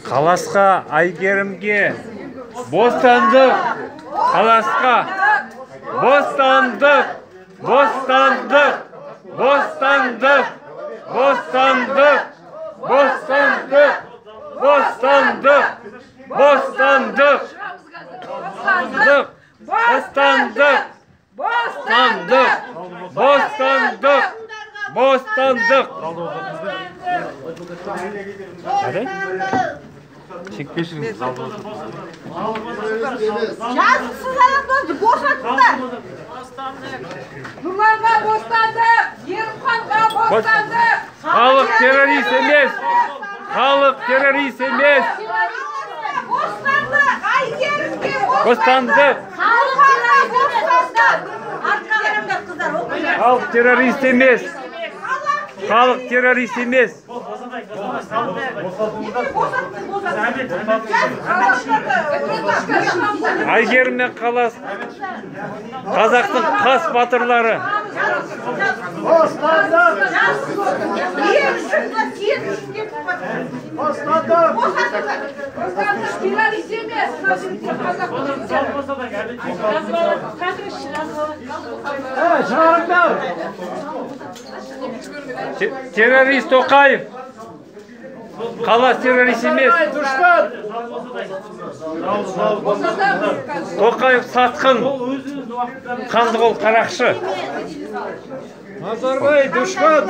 Қаласқа, Айгерімге бостандық. Қаласқа бостандық. Бостандық. Бостандық. Бостандық. Бостандық. Бостандық. Бостандық. Бостандық. Бостандық. Бостандық. Бостандық. Бостандық. Çekmişsiniz. Yazıksız adamlar boşalttılar. Bunlarga boşlandık. Yerimxonga boşlandık. Halk terörist emas. Halk terörist emas. Boşlandık. Aygerimga Boşlandık. Halkga boşlandık. Arka qaramda qizlar o'qiylar. Halk terörist emas. Halk terörist emas. Айгерімнен қалас қазақтың қас батырлары. Terörist Toqayev. Қалас террорист емес. Тоқаев сатқын. Қандықол қарақшы. Назарбай дұшпан.